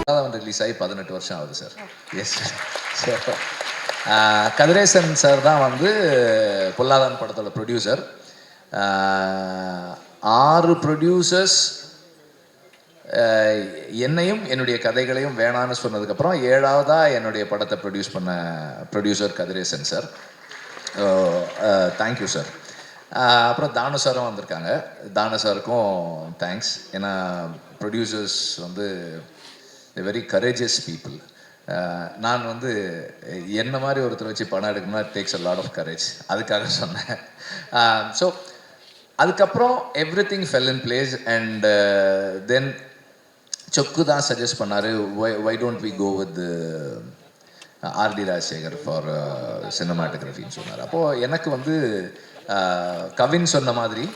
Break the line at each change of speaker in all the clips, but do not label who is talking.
Release ஆகி 18 வருஷம் ஆகுது sir. Yes sir. Kathiresan sir தான் வந்து பொல்லாதவன் படத்தோட ப்ரொடியூசர். 6 ப்ரொடியூசர்ஸ் என்னையும் என்னுடைய கதைகளையும் வேணான்னு சொன்னதுக்கப்புறம் 7ஆவதாக என்னுடைய படத்தை ப்ரொடியூஸ் பண்ண producer Kathiresan sir. Thank you sir. அப்புறம் தானு சாரும் வந்திருக்காங்க. தானு சாருக்கும் தேங்க்ஸ். ஏன்னா ப்ரொடியூசர்ஸ் வந்து வெரி கரேஜியஸ் பீப்புள். நான் வந்து என்ன மாதிரி ஒருத்தர் வச்சு படம் எடுக்கணும்னா takes a lot of courage. அதுக்காக சொன்னேன். ஸோ அதுக்கப்புறம் everything fell in place. And then Chokku தான் சஜஸ்ட் பண்ணார், why don't we go with RD Rajasekhar for சினிமாட்டோகிராஃபின்னு சொன்னார். அப்போது எனக்கு வந்து கவின் சொன்ன மாதிரி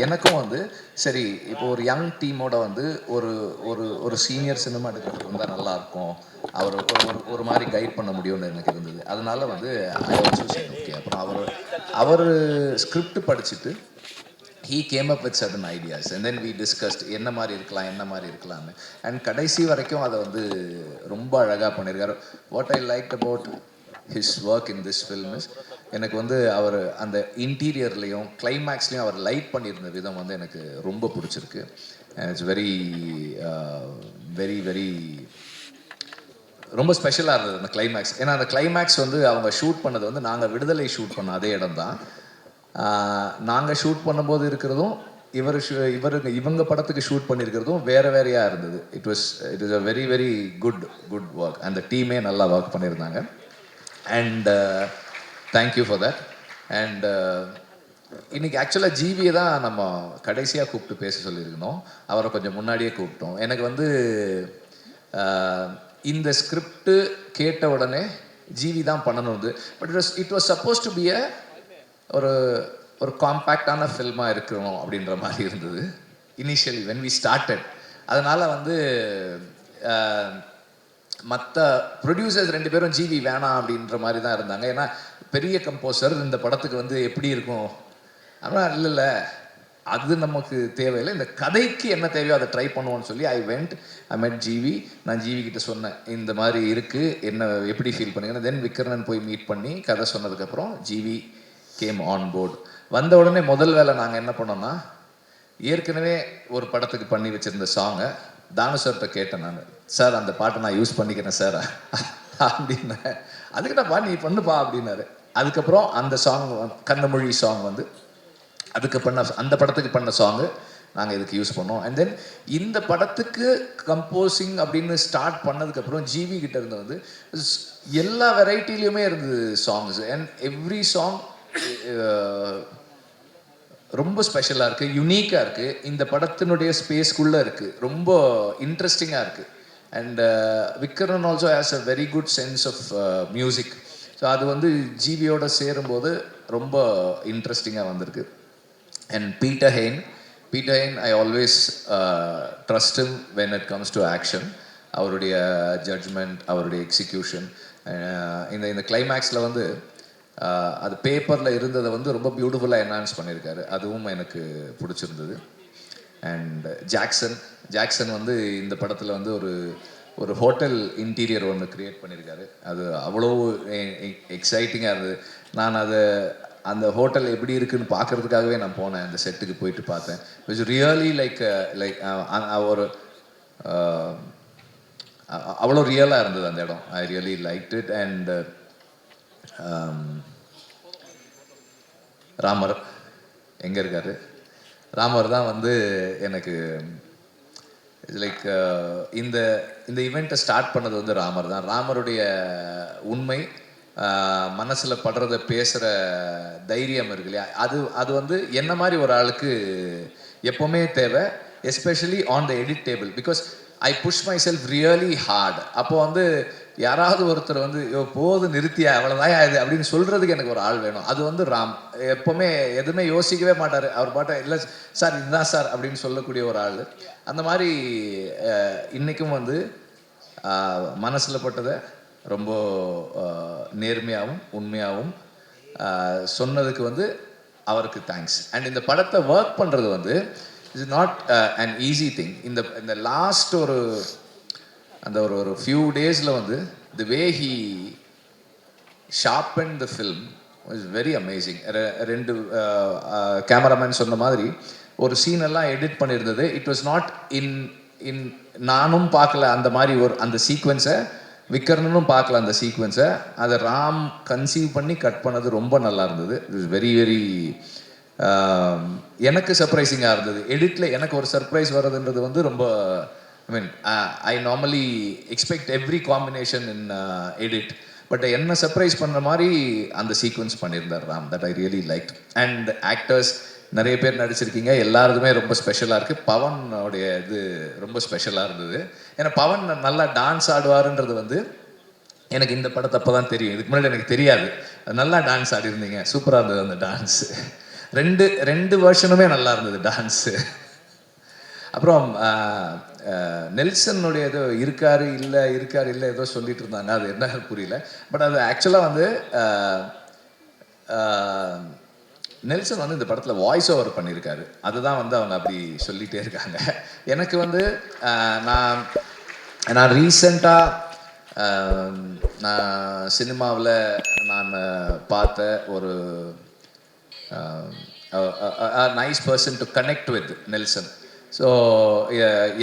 எனக்கும் வந்து சரி, இப்போ ஒரு யங் டீமோட வந்து ஒரு ஒரு ஒரு சீனியர் சினிமாட்டோகிராஃபர் வந்தால் நல்லாயிருக்கும், அவர் ஒரு மாதிரி கைட் பண்ண முடியும்னு எனக்கு இருந்தது. அதனால வந்து ஐ ஆல்சோ சேட் ஓகே. அப்புறம் அவர் ஸ்கிரிப்ட் படிச்சுட்டு he came up with certain ideas and then we discussed என்ன மாதிரி இருக்கலாம்னு. அண்ட் கடைசி வரைக்கும் அதை வந்து ரொம்ப அழகாக பண்ணியிருக்காரு. What I like about his work in this film is, எனக்கு வந்து அவர் அந்த இன்டீரியர்லேயும் கிளைமேக்ஸ்லேயும் அவர் லைட் பண்ணியிருந்த விதம் வந்து எனக்கு ரொம்ப பிடிச்சிருக்கு. இட்ஸ் வெரி வெரி வெரி ரொம்ப ஸ்பெஷலாக இருந்தது அந்த கிளைமேக்ஸ். ஏன்னா அந்த கிளைமேக்ஸ் வந்து அவங்க ஷூட் பண்ணது வந்து நாங்கள் விடுதலை ஷூட் பண்ண அதே இடம் தான். நாங்கள் ஷூட் பண்ணும்போது இருக்கிறதும் இவங்க படத்துக்கு ஷூட் பண்ணியிருக்கிறதும் வேறையாக இருந்தது. It is a very very good work. அந்த டீமே நல்லா ஒர்க் பண்ணியிருந்தாங்க. And thank you for that. And இன்றைக்கி ஆக்சுவலாக ஜிவியை தான் நம்ம கடைசியாக கூப்பிட்டு பேச சொல்லியிருக்கணும். அவரை கொஞ்சம் முன்னாடியே கூப்பிட்டோம். எனக்கு வந்து இந்த ஸ்கிரிப்டு கேட்ட உடனே ஜிவி தான் பண்ணணும். But it was supposed to be ஒரு காம்பேக்டான ஃபில்மாக இருக்கணும் அப்படின்ற மாதிரி இருந்தது இனிஷியலி வென் வி ஸ்டார்டட். அதனால் வந்து மற்ற ப்ரொடியூசர்ஸ் 2 பேரும் ஜிவி வேணாம் அப்படின்ற மாதிரி தான் இருந்தாங்க. ஏன்னா பெரிய கம்போசர் இந்த படத்துக்கு வந்து எப்படி இருக்கும் ஆனால் இல்லை அது நமக்கு தேவையில்லை, இந்த கதைக்கு என்ன தேவையோ அதை ட்ரை பண்ணுவோன்னு சொல்லி ஐ மெட் ஜிவி. நான் ஜிவி கிட்ட சொன்னேன் இந்த மாதிரி இருக்குது, என்ன எப்படி ஃபீல் பண்ணுங்கன்னா. தென் விக்ரனன் போய் மீட் பண்ணி கதை சொன்னதுக்கப்புறம் ஜிவி கேம் ஆன் போர்டு. வந்த உடனே முதல் வேலை நாங்கள் என்ன பண்ணோம்னா, ஏற்கனவே ஒரு படத்துக்கு பண்ணி வச்சுருந்த சாங்கை தானு சார்கிட்ட கேட்டேன். நான் சார் அந்த பாட்டை நான் யூஸ் பண்ணிக்கிறேன் சார் அப்படின்னேன். அதுக்கு நான் நீ பண்ணுப்பா அப்படின்னாரு. அதுக்கப்புறம் அந்த சாங் கண்ணமொழி சாங் வந்து அந்த படத்துக்கு பண்ண சாங்கு நாங்கள் இதுக்கு யூஸ் பண்ணோம். அண்ட் தென் இந்த படத்துக்கு கம்போசிங் அப்படின்னு ஸ்டார்ட் பண்ணதுக்கப்புறம் ஜிவி கிட்ட இருந்து வந்து எல்லா வெரைட்டிலையுமே இருந்தது சாங்ஸ். அண்ட் எவ்ரி சாங் ரொம்ப ஸ்பெஷலாக இருக்குது, யுனிக்காக இருக்குது, இந்த படத்தினுடைய ஸ்பேஸ்க்குள்ளே இருக்குது, ரொம்ப இன்ட்ரெஸ்டிங்காக இருக்குது. And Vikram also has a very good sense of music. So அது வந்து ஜிவியோட சேரும்போது ரொம்ப இன்ட்ரெஸ்டிங்காக வந்திருக்கு. And Peter Hein I always trust him when it comes to action. அவருடைய ஜட்ஜ்மெண்ட், அவருடைய எக்ஸிக்யூஷன். இந்த கிளைமேக்ஸில் வந்து அது பேப்பரில் இருந்ததை வந்து ரொம்ப பியூட்டிஃபுல்லாக என்ஹான்ஸ் பண்ணியிருக்காரு. அதுவும் எனக்கு பிடிச்சிருந்தது. அண்ட் ஜாக்சன் வந்து இந்த படத்தில் வந்து ஒரு ஹோட்டல் இன்டீரியர் ஒன்று க்ரியேட் பண்ணியிருக்காரு. அது அவ்வளோ எக்ஸைட்டிங்காக இருந்தது. நான் அந்த ஹோட்டல் எப்படி இருக்குன்னு பார்க்குறதுக்காகவே நான் போனேன். அந்த செட்டுக்கு போயிட்டு பார்த்தேன். இட்ஸ் ரியலி லைக் ஒரு அவ்வளோ ரியலாக இருந்தது அந்த இடம். ஐ really like it. And Ramar எங்கே இருக்காரு? ராமர் தான் வந்து எனக்கு லைக் இந்த ஈவெண்ட்டை ஸ்டார்ட் பண்ணது வந்து ராமர் தான். ராமருடைய உண்மை மனசில் படுறத பேசுகிற தைரியம் இருக்கு இல்லையா, அது வந்து என்ன மாதிரி ஒரு ஆளுக்கு எப்போவுமே தேவை, especially on the edit table. Because I push myself really hard. அப்போ வந்து யாராவது ஒருத்தர் வந்து போது நிறுத்தியா அவ்வளோதான் இது அப்படின்னு சொல்கிறதுக்கு எனக்கு ஒரு ஆள் வேணும். அது வந்து ராம் எப்போவுமே எதுவுமே யோசிக்கவே மாட்டார். அவர் பாட்டை இல்லை சார் இதுதான் சார் அப்படின்னு சொல்லக்கூடிய ஒரு ஆள். அந்த மாதிரி இன்றைக்கும் வந்து மனசில் பட்டதை ரொம்ப நேர்மையாகவும் உண்மையாகவும் சொன்னதுக்கு வந்து அவருக்கு தேங்க்ஸ். அண்ட் இந்த படத்தை ஒர்க் பண்ணுறது வந்து it's not an easy thing. இந்த லாஸ்ட் ஒரு அந்த ஒரு ஒரு ஃபியூ டேஸில் வந்து the way he sharpen the film was very amazing. ரெண்டு கேமராமேன் சொன்ன மாதிரி ஒரு சீனெல்லாம் எடிட் பண்ணியிருந்தது. It was not in in நானும் பார்க்கல அந்த மாதிரி ஒரு அந்த சீக்வன்ஸை, விக்கரனும் பார்க்கல அந்த சீக்வன்ஸை. அதை ராம் கன்சீவ் பண்ணி கட் பண்ணது ரொம்ப நல்லா இருந்தது. இட் இஸ் வெரி வெரி எனக்கு சர்ப்ரைசிங்காக இருந்தது. எடிட்டில் எனக்கு ஒரு சர்ப்ரைஸ் வர்றதுன்றது வந்து ரொம்ப I mean I normally expect every combination in edit. But என்ன சர்ப்ரைஸ் பண்ணுற மாதிரி அந்த சீக்வன்ஸ் பண்ணியிருந்தார் Ram. That I really like. And actors நிறைய பேர் நடிச்சிருக்கீங்க, எல்லாருக்குமே ரொம்ப ஸ்பெஷலாக இருக்குது. பவனுடைய இது ரொம்ப ஸ்பெஷலாக இருந்தது. ஏன்னா பவன் நல்லா டான்ஸ் ஆடுவாருன்றது வந்து எனக்கு இந்த படத்தை அப்போ தான் தெரியும். இதுக்கு முன்னாடி எனக்கு தெரியாது. நல்லா டான்ஸ் ஆடிருந்தீங்க, சூப்பராக இருந்தது அந்த டான்ஸு. ரெண்டு வருஷனுமே நல்லா இருந்தது டான்ஸு. அப்புறம் நெல்சனுடைய ஏதோ இருக்காரு இல்லை ஏதோ சொல்லிட்டு இருந்தாங்க, அது என்ன புரியல. பட் அது ஆக்சுவலாக வந்து நெல்சன் வந்து இந்த படத்தில் வாய்ஸ் ஓவர் பண்ணியிருக்காரு. அதுதான் வந்து அவங்க அப்படி சொல்லிகிட்டே இருக்காங்க. எனக்கு வந்து நான் ரீசெண்டாக நான் சினிமாவில் நான் பார்த்த ஒரு nice person to connect with Nelson. So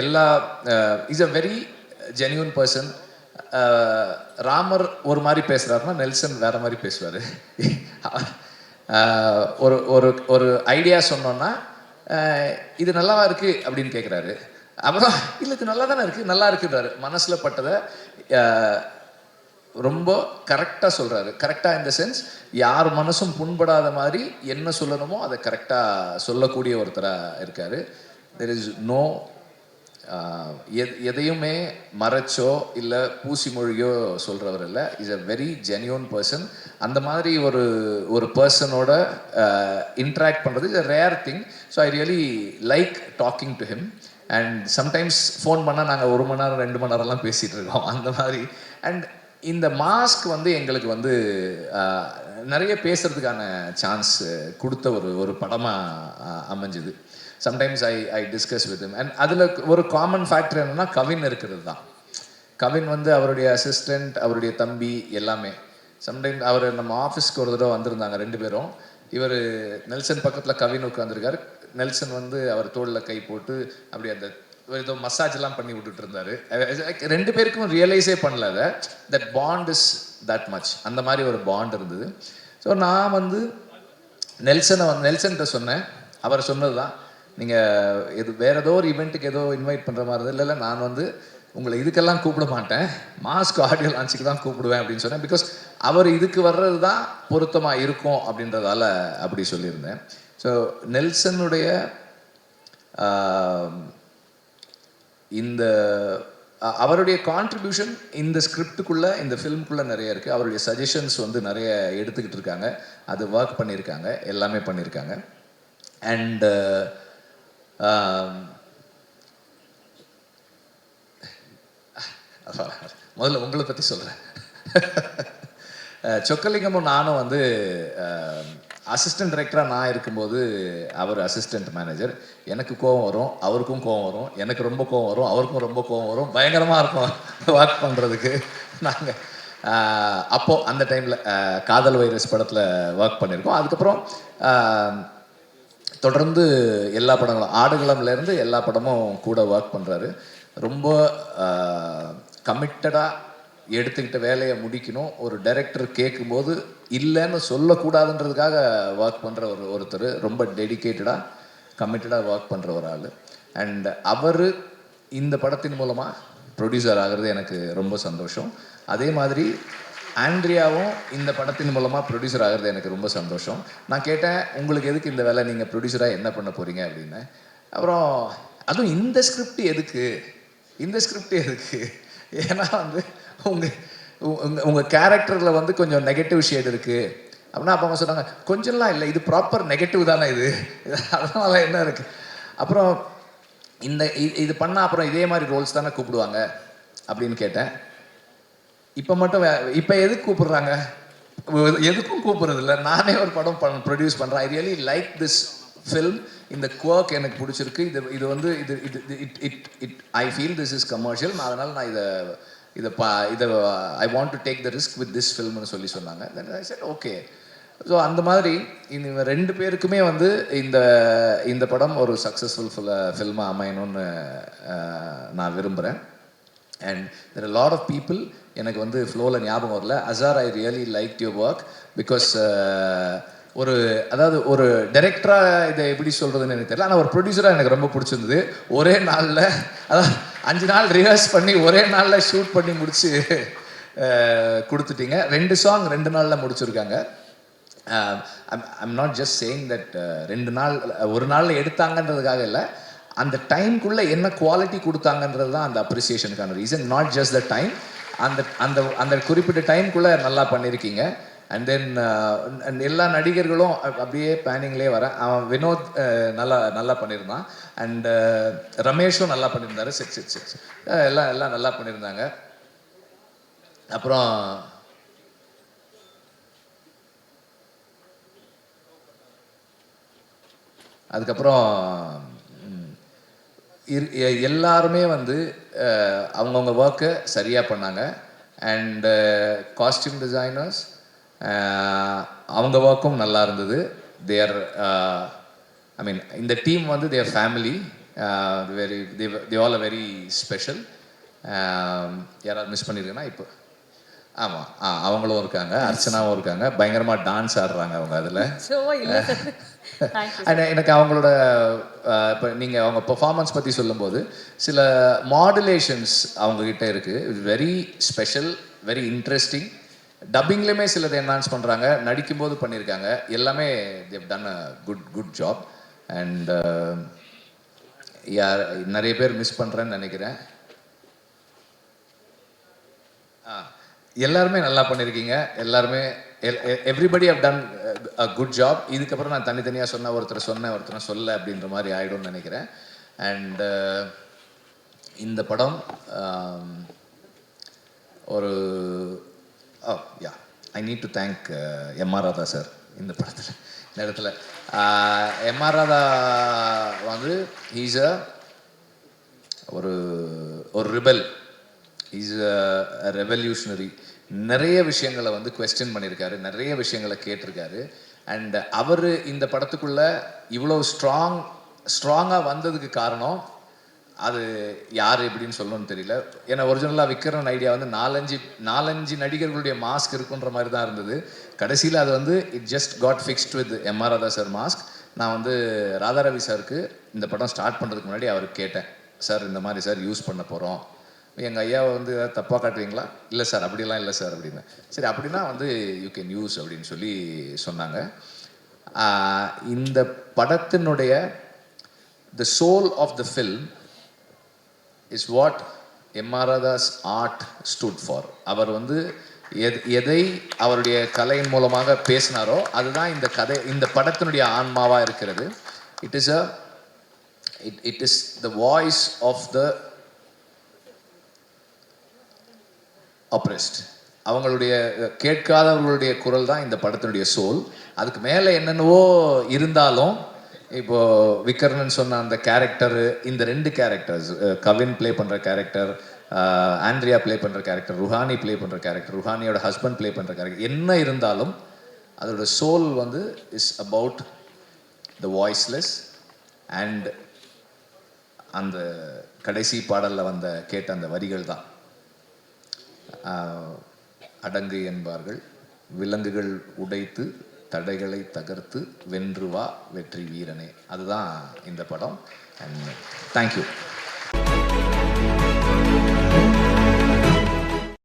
எல்லா is a very genuine person. Ramar ஒரு மாதிரி பேசுகிறாருன்னா நெல்சன் வேறு மாதிரி பேசுவார். ஒரு ஒரு ஒரு ஐடியா சொன்னோன்னா இது நல்லாவா இருக்குது அப்படின்னு கேட்குறாரு. அப்புறம் இல்லை இது நல்லா தானே இருக்குது, நல்லா இருக்குன்றாரு. மனசில் பட்டதை ரொம்ப கரெக்டாக சொல்கிறாரு. கரெக்டாக இந்த சென்ஸ் யார் மனசும் புண்படாத மாதிரி என்ன சொல்லணுமோ அதை கரெக்டாக சொல்லக்கூடிய ஒருத்தராக இருக்கார். தெர் இஸ் நோ எதையுமே மறைச்சோ இல்லை பூசி மொழியோ சொல்கிறவர் இல்லை. Is a very genuine person. அந்த மாதிரி ஒரு பர்சனோட இன்ட்ராக்ட் பண்ணுறது is a rare thing. So I really like talking to him. And sometimes phone பண்ணால் நாங்கள் 1 மணி நேரம் 2 மணி நேரம்லாம் பேசிகிட்டு இருக்கோம் அந்த மாதிரி. அண்ட் இந்த மாஸ்க் வந்து எங்களுக்கு வந்து நிறைய பேசுகிறதுக்கான சான்ஸ் கொடுத்த ஒரு படமாக அமைஞ்சுது. Sometimes I discuss with him. And அதில் ஒரு காமன் ஃபேக்டர் என்னென்னா கவின் இருக்கிறது தான். கவின் வந்து அவருடைய அசிஸ்டண்ட், அவருடைய தம்பி எல்லாமே. சம்டைம்ஸ் அவர் நம்ம ஆஃபீஸ்க்கு ஒரு தடவை வந்திருந்தாங்க 2 பேரும். இவர் நெல்சன் பக்கத்தில் கவின் உட்காந்துருக்காரு. நெல்சன் வந்து அவர் தோளில் கை போட்டு அப்படி அந்த ஏதோ மசாஜ்லாம் பண்ணி விட்டுட்டு இருந்தார். 2 பேருக்கும் ரியலைஸே பண்ணல அதை. That bond is that much. அந்த மாதிரி ஒரு பாண்ட் இருந்தது. ஸோ நான் வந்து நெல்சன்கிட்ட சொன்னேன். அவர் சொன்னது தான், நீங்கள் வேறு ஏதோ ஒரு ஈவெண்ட்டுக்கு ஏதோ இன்வைட் பண்ணுற மாதிரி இருந்தது. இல்லை நான் வந்து உங்களை இதுக்கெல்லாம் கூப்பிட மாட்டேன், மாஸ்க் ஆடியோ லான்ச்சுக்கு தான் கூப்பிடுவேன் அப்படின்னு சொன்னேன். பிகாஸ் அவர் இதுக்கு வர்றது தான் பொருத்தமாக இருக்கும் அப்படின்றதால அப்படி சொல்லியிருந்தேன். ஸோ நெல்சனுடைய இந்த அவருடைய கான்ட்ரிபியூஷன் இந்த ஸ்கிரிப்டுக்குள்ளே, இந்த ஃபில்முக்குள்ளே நிறைய இருக்குது. அவருடைய சஜஷன்ஸ் வந்து நிறைய எடுத்துக்கிட்டு இருக்காங்க, அது ஒர்க் பண்ணியிருக்காங்க, எல்லாமே பண்ணியிருக்காங்க. அண்ட் முதல்ல உங்களை பற்றி சொல்கிறேன். சொக்கலிங்கமும் நானும் வந்து அசிஸ்டன்ட் டைரக்டராக நான் இருக்கும்போது அவர் அசிஸ்டன்ட் மேனேஜர். எனக்கு கோவம் வரும், அவருக்கும் கோவம் வரும், எனக்கு ரொம்ப கோவம் வரும், அவருக்கும் ரொம்ப கோவம் வரும். பயங்கரமாக இருக்கும் ஒர்க் பண்ணுறதுக்கு. நாங்கள் அப்போது அந்த டைமில் காதல் வைரஸ் படத்தில் ஒர்க் பண்ணியிருக்கோம். அதுக்கப்புறம் தொடர்ந்து எல்லா படங்களும், ஆடுகளம்லேருந்து எல்லா படமும் கூட ஒர்க் பண்ணுறாரு. ரொம்ப கமிட்டடாக எடுத்துக்கிட்ட வேலையை முடிக்கணும். ஒரு டைரக்டர் கேட்கும்போது இல்லைன்னு சொல்லக்கூடாதுன்றதுக்காக ஒர்க் பண்ணுற ஒருத்தர். ரொம்ப டெடிக்கேட்டடாக கமிட்டடாக ஒர்க் பண்ணுற ஒரு ஆள். அண்ட் அவர் இந்த படத்தின் மூலமாக ப்ரொடியூசர் ஆகிறது எனக்கு ரொம்ப சந்தோஷம். அதே மாதிரி ஆண்ட்ரியாவும் இந்த படத்தின் மூலமாக ப்ரொடியூசர் ஆகிறது எனக்கு ரொம்ப சந்தோஷம். நான் கேட்டேன், உங்களுக்கு எதுக்கு இந்த வேலை, நீங்கள் ப்ரொடியூசராக என்ன பண்ண போகிறீங்க அப்படின்னு. அப்புறம் அதுவும் இந்த ஸ்கிரிப்ட் எதுக்கு, இந்த ஸ்கிரிப்ட் எதுக்கு, ஏன்னா வந்து உங்கள் கேரக்டரில் வந்து கொஞ்சம் நெகட்டிவ் ஷேட் இருக்குது அப்படின்னா அப்போ அவங்க சொன்னாங்க, கொஞ்சம்லாம் இல்லை, இது ப்ராப்பர் நெகட்டிவ் தானே இது, அதனால என்ன இருக்குது. அப்புறம் இது பண்ணால் அப்புறம் இதே மாதிரி ரோல்ஸ் தானே கூப்பிடுவாங்க அப்படின்னு கேட்டேன். இப்போ எதுக்கு கூப்பிடுறாங்க, எதுக்கும் கூப்பிட்றதில்ல. நானே ஒரு படம் ப்ரொடியூஸ் பண்ணுறேன். I really like this film. இந்த குவர்க் எனக்கு பிடிச்சிருக்கு. இது வந்து இது இது it it it I feel this is commercial. அதனால் நான் இதை I want to take the risk with this ஃபில்ம்னு சொன்னாங்க. Then I said okay. So அந்த மாதிரி இவங்க 2 பேருக்குமே வந்து இந்த படம் ஒரு சக்ஸஸ்ஃபுல் ஃபில்மாக அமையணும்னு நான் விரும்புகிறேன். And there are lot of people எனக்கு வந்து ஃப்ளோவில் ஞாபகம் வரல. Azhar, I really like your work because அதாவது ஒரு டைரக்டராக இதை எப்படி சொல்கிறதுன்னு எனக்கு தெரியல. ஆனால் ஒரு ப்ரொடியூசராக எனக்கு ரொம்ப பிடிச்சிருந்தது. ஒரே நாளில் அதாவது 5 நாள் ரிஹர்ஸ் பண்ணி ஒரே நாளில் ஷூட் பண்ணி முடிச்சு கொடுத்துட்டீங்க. 2 சாங் 2 நாளில் முடிச்சிருக்காங்க. I'm not just saying that 2 நாள் ஒரு நாளில் எடுத்தாங்கன்றதுக்காக இல்லை, அந்த டைம்குள்ளே என்ன குவாலிட்டி கொடுத்தாங்கன்றது தான் அந்த அப்ரிசியேஷனுக்கான reason. Not just the time, அந்த குறிப்பிட்ட டைம்குள்ளே நல்லா பண்ணியிருக்கீங்க. அண்ட் தென் எல்லா நடிகர்களும் அப்படியே பேனிங்லேயே வரேன். அவன் வினோத் நல்லா பண்ணியிருந்தான். அண்ட் ரமேஷும் நல்லா பண்ணியிருந்தாரு. சிக்ஸ் எல்லாம் நல்லா பண்ணியிருந்தாங்க. அப்புறம் அதுக்கப்புறம் எல்லாருமே வந்து அவங்கவுங்க ஒர்க்கை சரியாக பண்ணாங்க. அண்ட் காஸ்டியூம் டிசைனர்ஸ் அவங்க ஒர்க்கும் நல்லா இருந்தது. தேர் ஐ மீன் இந்த டீம் வந்து their family, they all a very special. யாராவது மிஸ் பண்ணியிருக்கேன்னா இப்போ ஆமாம் அவங்களும் இருக்காங்க, அர்ச்சனாவும் இருக்காங்க. பயங்கரமாக டான்ஸ் ஆடுறாங்க அவங்க அதில். எனக்கு அவங்களோட இப்போ நீங்கள் அவங்க பெர்ஃபார்மன்ஸ் பற்றி சொல்லும்போது சில மாடுலேஷன்ஸ் அவங்கக்கிட்ட இருக்குது. Very special, very interesting. டப்பிங்லேயுமே சிலது என்ஹான்ஸ் பண்ணுறாங்க, நடிக்கும்போது பண்ணியிருக்காங்க. எல்லாமே they've done a good job. And நிறைய பேர் மிஸ் பண்ணுறேன்னு நினைக்கிறேன். எல்லாருமே நல்லா பண்ணியிருக்கீங்க. எல்லாருமே everybody have done a good job. இதுக்கப்புறம் நான் தனித்தனியாக ஒருத்தரை சொல்ல அப்படின்ற மாதிரி ஆகிடும்னு நினைக்கிறேன். அண்ட் இந்த படம் ஒரு I need to thank MR. Radha sir. இந்த இடத்துல எம்.ஆர். ராதா வந்து ஹீஸ் ஒரு ரிபல், இஸ் அ ரெவல்யூஷனரி. நிறைய விஷயங்களை வந்து குவெஸ்டின் பண்ணியிருக்காரு, நிறைய விஷயங்களை கேட்டிருக்காரு. அண்ட் அவர் இந்த படத்துக்குள்ளே இவ்வளோ ஸ்ட்ராங்காக வந்ததுக்கு காரணம் அது யார் எப்படின்னு சொல்லணும்னு தெரியல. ஏன்னா ஒரிஜினலாக விக்ரன் ஐடியா வந்து 4-5 நடிகர்களுடைய மாஸ்க் இருக்குன்ற மாதிரி தான் இருந்தது. கடைசியில் அது வந்து it just got fixed with MR. Radha sir mask. நான் வந்து ராதாரவி சாருக்கு இந்த படம் ஸ்டார்ட் பண்ணுறதுக்கு முன்னாடி அவருக்கு கேட்டேன், சார் இந்த மாதிரி சார் யூஸ் பண்ண போகிறோம், எங்கள் ஐயாவை வந்து ஏதாவது தப்பாக காட்டுவீங்களா? இல்லை சார் அப்படிலாம் இல்லை சார் அப்படின்னு. சரி அப்படின்னா வந்து யூ கேன் யூஸ் அப்படின்னு சொல்லி சொன்னாங்க. இந்த படத்தினுடைய the soul of the film is what MR. Radha's art stood for. அவர் வந்து எதை அவருடைய கலையின் மூலமாக பேசினாரோ அதுதான் இந்த படத்தினுடைய ஆன்மாவாக இருக்கிறது. It is the voice of the oppressed. அவங்களுடைய கேட்காதவர்களுடைய குரல் தான் இந்த படத்தினுடைய சோல். அதுக்கு மேலே என்னென்னவோ இருந்தாலும் இப்போது விக்கர்ணன் சொன்ன அந்த கேரக்டரு, இந்த 2 கேரக்டர்ஸ், கவின் ப்ளே பண்ணுற கேரக்டர், ஆண்ட்ரியா ப்ளே பண்ணுற கேரக்டர், ருஹானி ப்ளே பண்ணுற கேரக்டர், ருஹானியோட ஹஸ்பண்ட் ப்ளே பண்ணுற கேரக்டர், என்ன இருந்தாலும் அதோட சோல் வந்து is about the voiceless. And அந்த கடைசி பாடலில் கேட்ட அந்த வரிகள் தான், அடங்கு என்பார்கள் விலங்குகள் உடைத்து தடைகளை தகர்த்து வென்று வா வெற்றி வீரனே. அதுதான் இந்த படம். And thank you.